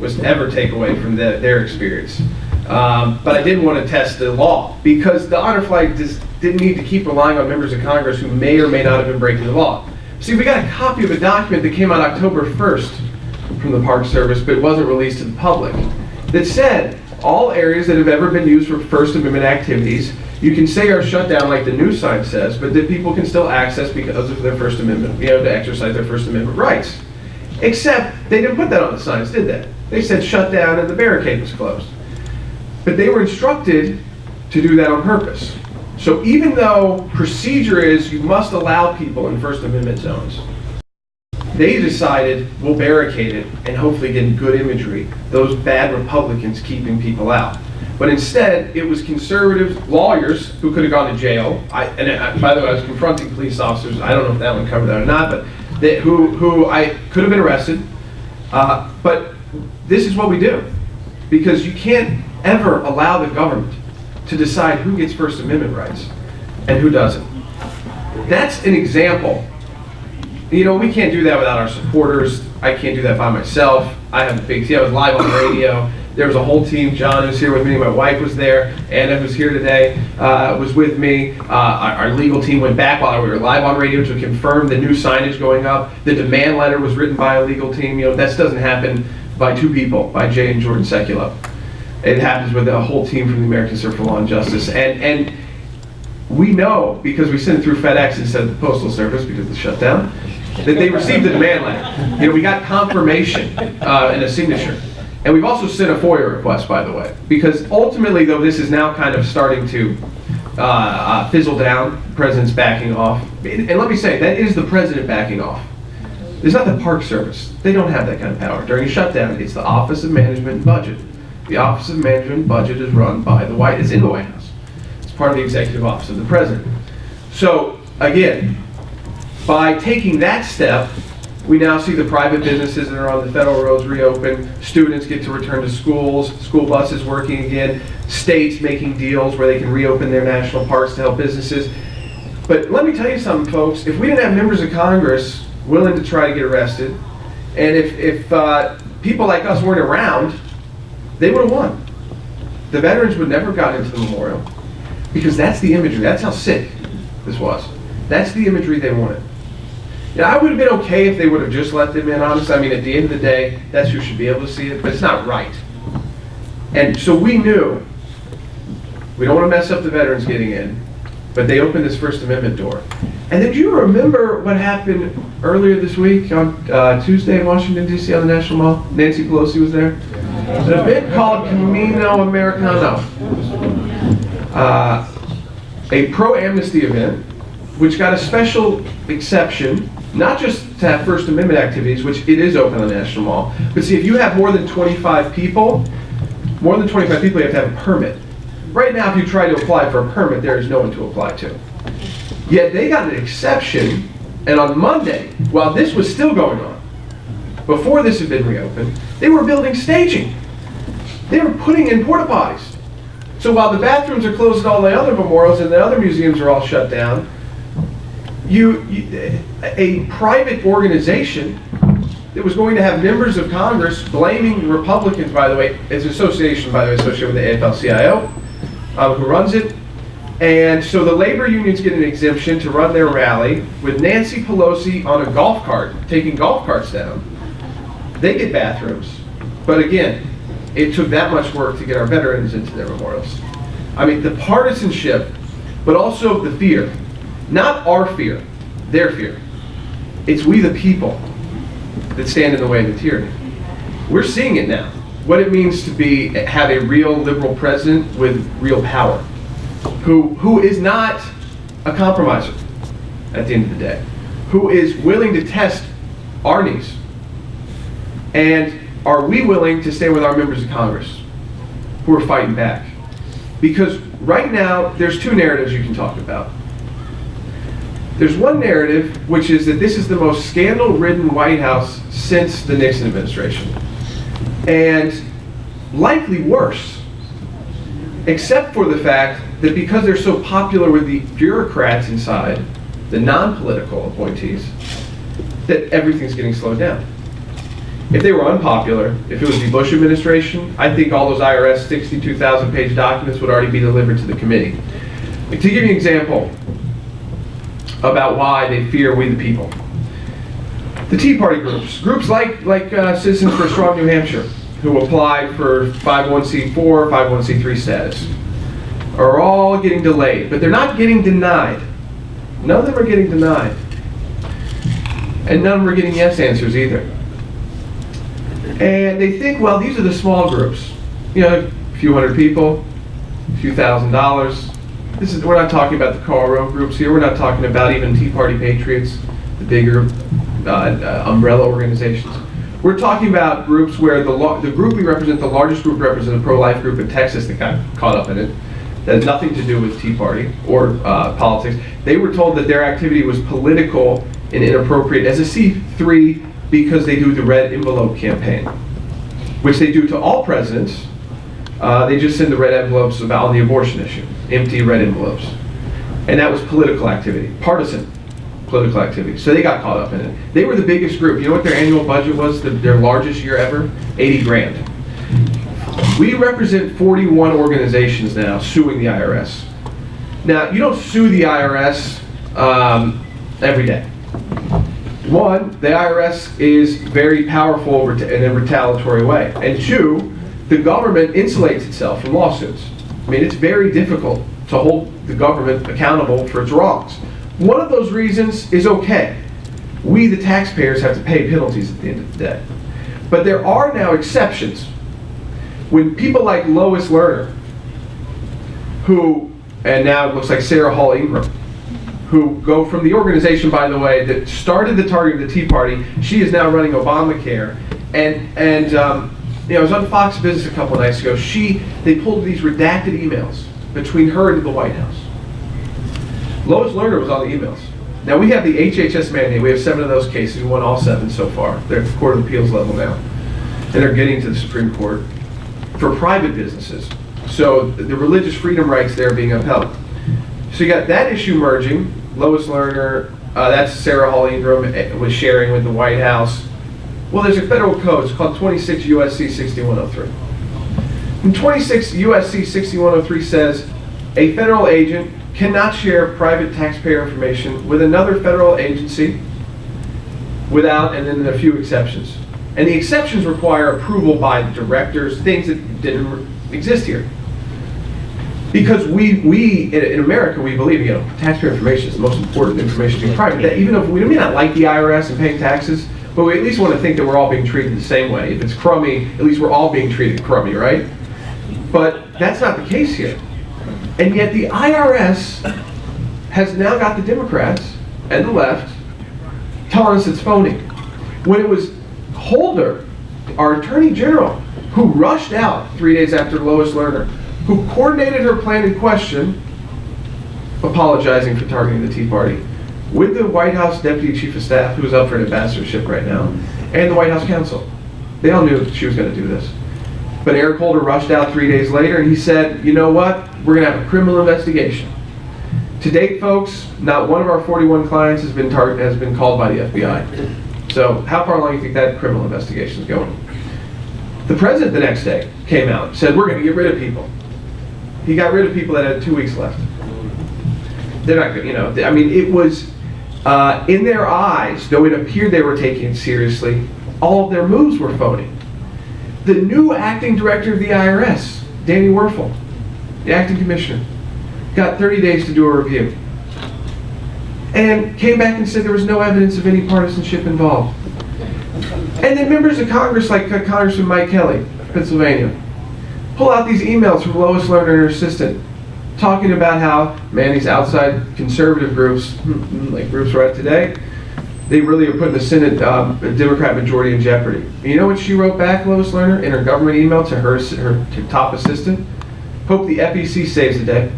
was ever take away from their experience. But I didn't want to test the law, because the honor flight just didn't need to keep relying on members of Congress who may or may not have been breaking the law. See, we got a copy of a document that came out October 1st from the Park Service, but it wasn't released to the public, that said all areas that have ever been used for First Amendment activities, you can say are shut down like the news sign says, but that people can still access because of their First Amendment, to exercise their First Amendment rights. Except they didn't put that on the signs, did they? They said shut down and the barricade was closed. But they were instructed to do that on purpose. So even though procedure is you must allow people in First Amendment zones, they decided we'll barricade it and hopefully get good imagery, those bad Republicans keeping people out. But instead, it was conservative lawyers who could have gone to jail. By the way, I was confronting police officers. I don't know if that one covered that or not, but who I could have been arrested. But this is what we do, because you can't ever allow the government to decide who gets First Amendment rights and who doesn't. That's an example. We can't do that without our supporters. I can't do that by myself. I have a big team. I was live on the radio. There was a whole team. John was here with me. My wife was there. Anna, who's here today, was with me. Our legal team went back while we were live on radio to confirm the new signage going up. The demand letter was written by a legal team. That doesn't happen by two people, by Jay and Jordan Seculo. It happens with a whole team from the American Center for Law and Justice. And we know, because we sent it through FedEx instead of the Postal Service because of the shutdown, that they received the demand letter. We got confirmation and a signature. And we've also sent a FOIA request, by the way, because ultimately, though, this is now kind of starting to fizzle down. The president's backing off. And let me say, that is the president backing off. It's not the Park Service. They don't have that kind of power. During a shutdown, it's the Office of Management and Budget. The Office of Management and Budget is run by it's in the White House. It's part of the Executive Office of the President. So, again, by taking that step, we now see the private businesses that are on the federal roads reopen, students get to return to schools, school buses working again, states making deals where they can reopen their national parks to help businesses. But let me tell you something, folks, if we didn't have members of Congress willing to try to get arrested, and if people like us weren't around, they would have won. The veterans would never have gotten into the memorial, because that's the imagery. That's how sick this was. That's the imagery they wanted. I would have been okay if they would have just let them in, honestly. I mean, at the end of the day, that's who should be able to see it, but it's not right. And so we knew, we don't want to mess up the veterans getting in, but they opened this First Amendment door. And then do you remember what happened earlier this week on Tuesday in Washington, D.C. on the National Mall? Nancy Pelosi was there. An event called Camino Americano, a pro-amnesty event, which got a special exception, not just to have First Amendment activities, which it is open on the National Mall, but see, if you have more than 25 people, you have to have a permit. Right now, if you try to apply for a permit, there is no one to apply to. Yet they got an exception, and on Monday, while this was still going on, before this had been reopened, they were building staging. They were putting in porta potties. So while the bathrooms are closed at all the other memorials and the other museums are all shut down, a private organization that was going to have members of Congress blaming Republicans, by the way, it's an association, by the way, associated with the AFL-CIO, who runs it. And so the labor unions get an exemption to run their rally with Nancy Pelosi on a golf cart, taking golf carts down. They get bathrooms. But again, it took that much work to get our veterans into their memorials. I mean, the partisanship, but also the fear. Not our fear, their fear. It's we the people that stand in the way of the tyranny. We're seeing it now. What it means to have a real liberal president with real power, who is not a compromiser at the end of the day, who is willing to test our needs. And are we willing to stay with our members of Congress who are fighting back? Because right now, there's two narratives you can talk about. There's one narrative, which is that this is the most scandal-ridden White House since the Nixon administration. And likely worse, except for the fact that because they're so popular with the bureaucrats inside, the non-political appointees, that everything's getting slowed down. If they were unpopular, if it was the Bush administration, I think all those IRS 62,000 page documents would already be delivered to the committee. To give you an example about why they fear we the people. The Tea Party groups like Citizens for a Strong New Hampshire, who apply for 501c4, 501c3 status, are all getting delayed, but they're not getting denied. None of them are getting denied. And none of them are getting yes answers either. And they think, well, these are the small groups. You know, a few hundred people, a few $1,000s. We're not talking about the Karl Rove groups here. We're not talking about even Tea Party patriots, the bigger umbrella organizations. We're talking about groups where the group we represent, the largest group represents a pro-life group in Texas that got caught up in it. That has nothing to do with Tea Party or politics. They were told that their activity was political and inappropriate as a C3 because they do the red envelope campaign, which they do to all presidents. They just send the red envelopes on the abortion issue, empty red envelopes. And that was political activity, partisan political activity. So they got caught up in it. They were the biggest group. You know what their annual budget was, their largest year ever? 80 grand. We represent 41 organizations now suing the IRS. Now, you don't sue the IRS every day. One, the IRS is very powerful in a retaliatory way. And two, the government insulates itself from lawsuits. I mean, it's very difficult to hold the government accountable for its wrongs. One of those reasons is okay. We, the taxpayers, have to pay penalties at the end of the day. But there are now exceptions. When people like Lois Lerner, who, and now it looks like Sarah Hall Ingram, who go from the organization, by the way, that started the target of the Tea Party, she is now running Obamacare. And you know, I was on Fox Business a couple of nights ago. They pulled these redacted emails between her and the White House. Lois Lerner was on the emails. Now we have the HHS mandate. We have 7 of those cases. We won all 7 so far. They're at the Court of Appeals level now. And they're getting to the Supreme Court for private businesses. So the religious freedom rights there are being upheld. So you got that issue merging. Lois Lerner, that's Sarah Hall Ingram was sharing with the White House. Well, there's a federal code. It's called 26 U.S.C. 6103. And 26 U.S.C. 6103 says a federal agent cannot share private taxpayer information with another federal agency without, and then a few exceptions. And the exceptions require approval by the directors, things that didn't exist here. Because we in America, we believe, you know, taxpayer information is the most important information to be private. That even if we may not like the IRS and paying taxes, but we at least want to think that we're all being treated the same way. If it's crummy, at least we're all being treated crummy, right? But that's not the case here. And yet the IRS has now got the Democrats and the left telling us it's phony. When it was Holder, our Attorney General, who rushed out 3 days after Lois Lerner, who coordinated her plan in question, apologizing for targeting the Tea Party, with the White House Deputy Chief of Staff, who's up for an ambassadorship right now, and the White House counsel. They all knew she was going to do this. But Eric Holder rushed out 3 days later, and he said, you know what? We're going to have a criminal investigation. To date, folks, not one of our 41 clients has been called by the FBI. So how far along do you think that criminal investigation is going? The president the next day came out and said, we're going to get rid of people. He got rid of people that had 2 weeks left. They're not going to, you know, I mean, it was in their eyes, though it appeared they were taking it seriously, all of their moves were phony. The new acting director of the IRS, Danny Werfel, the acting commissioner, got 30 days to do a review. And came back and said there was no evidence of any partisanship involved. And then members of Congress, like Congressman Mike Kelly of Pennsylvania, pull out these emails from Lois Lerner and her assistant, talking about how, man, these outside conservative groups, like groups right today, they really are putting the Senate Democrat majority in jeopardy. And you know what she wrote back, Lois Lerner, in her government email to her top assistant? Hope the FEC saves the day.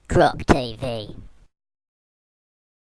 Croc TV.